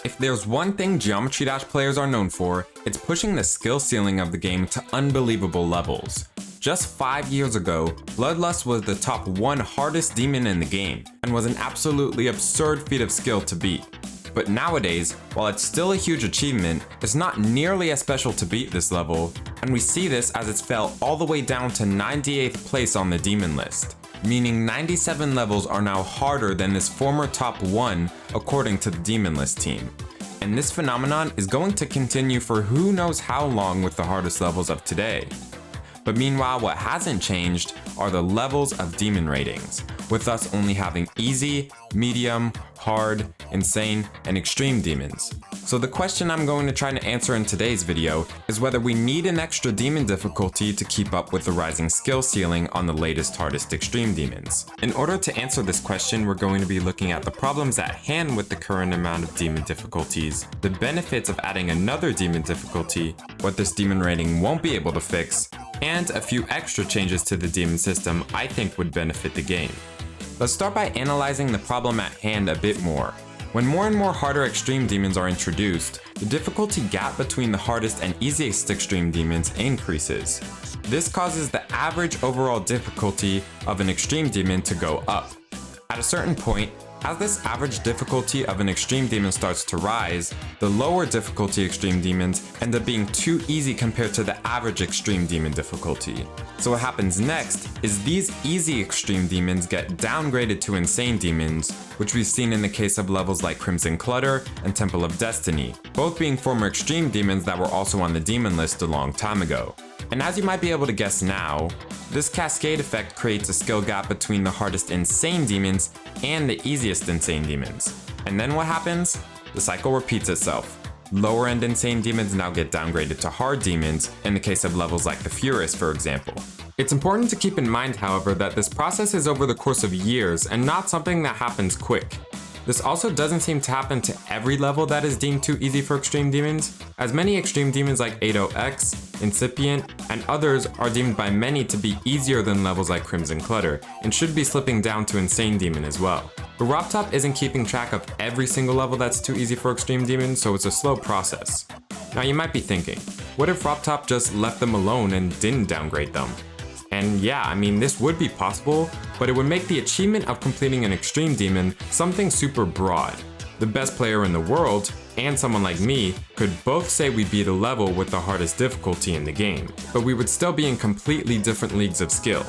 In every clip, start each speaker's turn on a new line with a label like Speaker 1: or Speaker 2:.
Speaker 1: If there's one thing Geometry Dash players are known for, it's pushing the skill ceiling of the game to unbelievable levels. Just 5 years ago, Bloodlust was the top 1 hardest demon in the game, and was an absolutely absurd feat of skill to beat. But nowadays, while it's still a huge achievement, it's not nearly as special to beat this level, and we see this as it's fell all the way down to 98th place on the demon list. Meaning 97 levels are now harder than this former top 1 according to the demon list team. And this phenomenon is going to continue for who knows how long with the hardest levels of today. But meanwhile, what hasn't changed are the levels of demon ratings, with us only having easy, medium, hard, insane, and extreme demons. So the question I'm going to try to answer in today's video is whether we need an extra demon difficulty to keep up with the rising skill ceiling on the latest hardest extreme demons. In order to answer this question, we're going to be looking at the problems at hand with the current amount of demon difficulties, the benefits of adding another demon difficulty, what this demon rating won't be able to fix, and a few extra changes to the demon system I think would benefit the game. Let's start by analyzing the problem at hand a bit more. When more and more harder extreme demons are introduced, the difficulty gap between the hardest and easiest extreme demons increases. This causes the average overall difficulty of an extreme demon to go up. At a certain point, as this average difficulty of an extreme demon starts to rise, the lower difficulty extreme demons end up being too easy compared to the average extreme demon difficulty. So what happens next is these easy extreme demons get downgraded to insane demons, which we've seen in the case of levels like Crimson Clutter and Temple of Destiny, both being former extreme demons that were also on the demon list a long time ago. And as you might be able to guess now, this cascade effect creates a skill gap between the hardest insane demons and the easiest insane demons. And then what happens? The cycle repeats itself. Lower end insane demons now get downgraded to hard demons, in the case of levels like the Furious, for example. It's important to keep in mind, however, that this process is over the course of years and not something that happens quick. This also doesn't seem to happen to every level that is deemed too easy for extreme demons, as many extreme demons like 80X, Incipient, and others are deemed by many to be easier than levels like Crimson Clutter, and should be slipping down to Insane Demon as well. But RobTop isn't keeping track of every single level that's too easy for extreme demons, so it's a slow process. Now you might be thinking, what if RobTop just left them alone and didn't downgrade them? And yeah, I mean, this would be possible, but it would make the achievement of completing an extreme demon something super broad. The best player in the world, and someone like me, could both say we beat a level with the hardest difficulty in the game, but we would still be in completely different leagues of skill,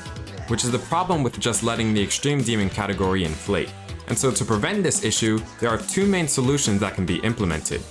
Speaker 1: which is the problem with just letting the extreme demon category inflate. And so to prevent this issue, there are 2 main solutions that can be implemented.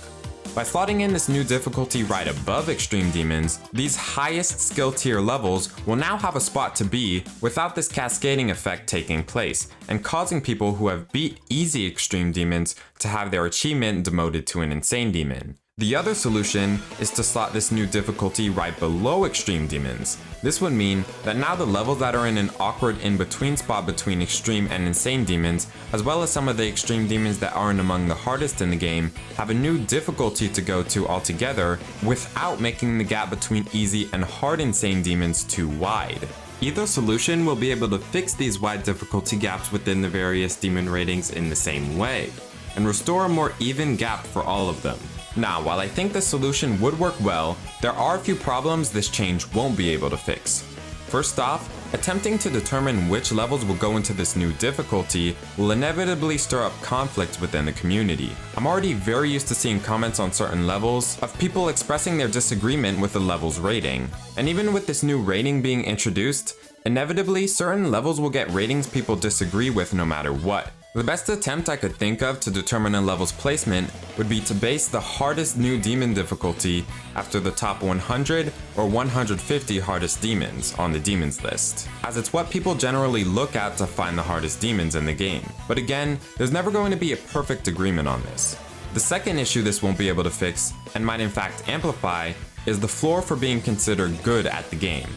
Speaker 1: By slotting in this new difficulty right above extreme demons, these highest skill tier levels will now have a spot to be without this cascading effect taking place, and causing people who have beat easy extreme demons to have their achievement demoted to an insane demon. The other solution is to slot this new difficulty right below extreme demons. This would mean that now the levels that are in an awkward in-between spot between extreme and insane demons, as well as some of the extreme demons that aren't among the hardest in the game, have a new difficulty to go to altogether without making the gap between easy and hard insane demons too wide. Either solution will be able to fix these wide difficulty gaps within the various demon ratings in the same way, and restore a more even gap for all of them. Now, while I think this solution would work well, there are a few problems this change won't be able to fix. First off, attempting to determine which levels will go into this new difficulty will inevitably stir up conflict within the community. I'm already very used to seeing comments on certain levels of people expressing their disagreement with the level's rating. And even with this new rating being introduced, inevitably certain levels will get ratings people disagree with no matter what. The best attempt I could think of to determine a level's placement would be to base the hardest new demon difficulty after the top 100 or 150 hardest demons on the demons list, as it's what people generally look at to find the hardest demons in the game. But again, there's never going to be a perfect agreement on this. The second issue this won't be able to fix, and might in fact amplify, is the floor for being considered good at the game.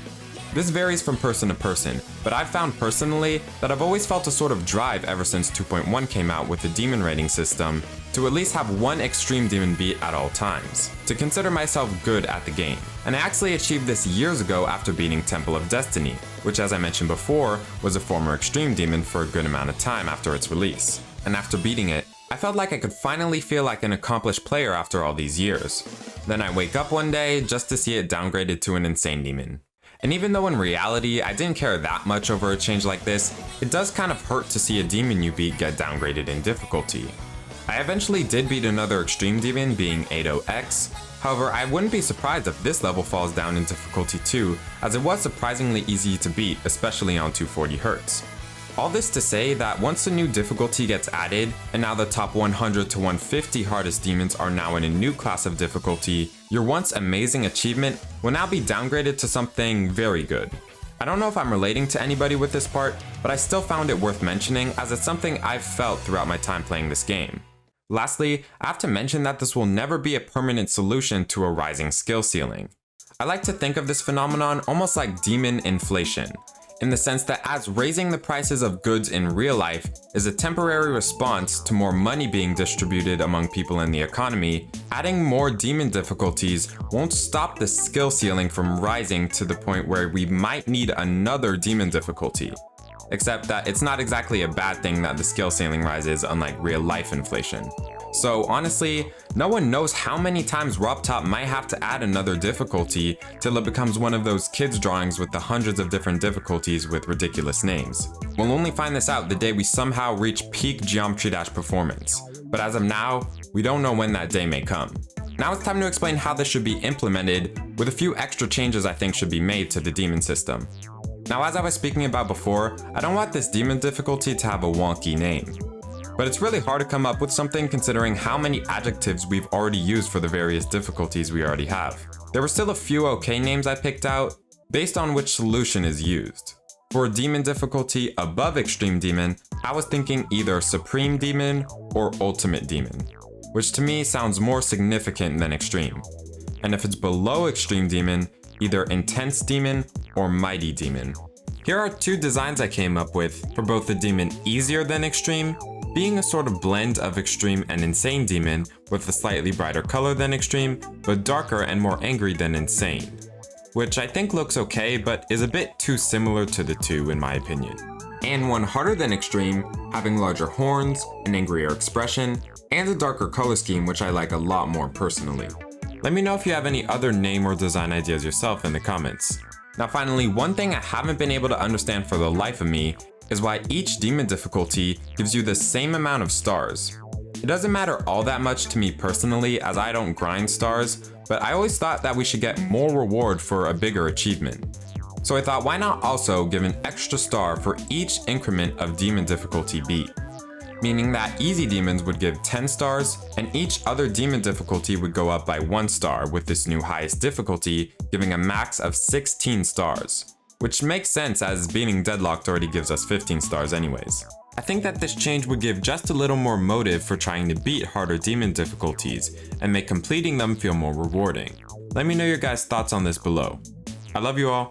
Speaker 1: This varies from person to person, but I've found personally that I've always felt a sort of drive ever since 2.1 came out with the demon rating system to at least have one extreme demon beat at all times, to consider myself good at the game. And I actually achieved this years ago after beating Temple of Destiny, which as I mentioned before, was a former extreme demon for a good amount of time after its release. And after beating it, I felt like I could finally feel like an accomplished player after all these years. Then I wake up one day just to see it downgraded to an insane demon. And even though in reality I didn't care that much over a change like this, it does kind of hurt to see a demon you beat get downgraded in difficulty. I eventually did beat another extreme demon, being 80X. However, I wouldn't be surprised if this level falls down in difficulty too, as it was surprisingly easy to beat, especially on 240Hz. All this to say that once a new difficulty gets added, and now the top 100 to 150 hardest demons are now in a new class of difficulty, your once amazing achievement will now be downgraded to something very good. I don't know if I'm relating to anybody with this part, but I still found it worth mentioning as it's something I've felt throughout my time playing this game. Lastly, I have to mention that this will never be a permanent solution to a rising skill ceiling. I like to think of this phenomenon almost like demon inflation, in the sense that as raising the prices of goods in real life is a temporary response to more money being distributed among people in the economy, adding more demon difficulties won't stop the skill ceiling from rising to the point where we might need another demon difficulty. Except that it's not exactly a bad thing that the skill ceiling rises, unlike real life inflation. So honestly, no one knows how many times RobTop might have to add another difficulty till it becomes one of those kids drawings with the hundreds of different difficulties with ridiculous names. We'll only find this out the day we somehow reach peak Geometry Dash performance. But as of now, we don't know when that day may come. Now it's time to explain how this should be implemented, with a few extra changes I think should be made to the demon system. Now, as I was speaking about before, I don't want this demon difficulty to have a wonky name. But it's really hard to come up with something considering how many adjectives we've already used for the various difficulties we already have. There were still a few okay names I picked out, based on which solution is used. For a demon difficulty above Extreme Demon, I was thinking either Supreme Demon or Ultimate Demon, which to me sounds more significant than Extreme. And if it's below Extreme Demon, either Intense Demon or Mighty Demon. Here are two designs I came up with for both the demon easier than Extreme, being a sort of blend of Extreme and Insane Demon with a slightly brighter color than Extreme, but darker and more angry than Insane, which I think looks okay but is a bit too similar to the two in my opinion. And one harder than Extreme, having larger horns, an angrier expression, and a darker color scheme which I like a lot more personally. Let me know if you have any other name or design ideas yourself in the comments. Now finally, one thing I haven't been able to understand for the life of me is why each demon difficulty gives you the same amount of stars. It doesn't matter all that much to me personally as I don't grind stars, but I always thought that we should get more reward for a bigger achievement. So I thought, why not also give an extra star for each increment of demon difficulty beat? Meaning that easy demons would give 10 stars, and each other demon difficulty would go up by 1 star, with this new highest difficulty giving a max of 16 stars. Which makes sense as beating Deadlocked already gives us 15 stars anyways. I think that this change would give just a little more motive for trying to beat harder demon difficulties, and make completing them feel more rewarding. Let me know your guys' thoughts on this below. I love you all.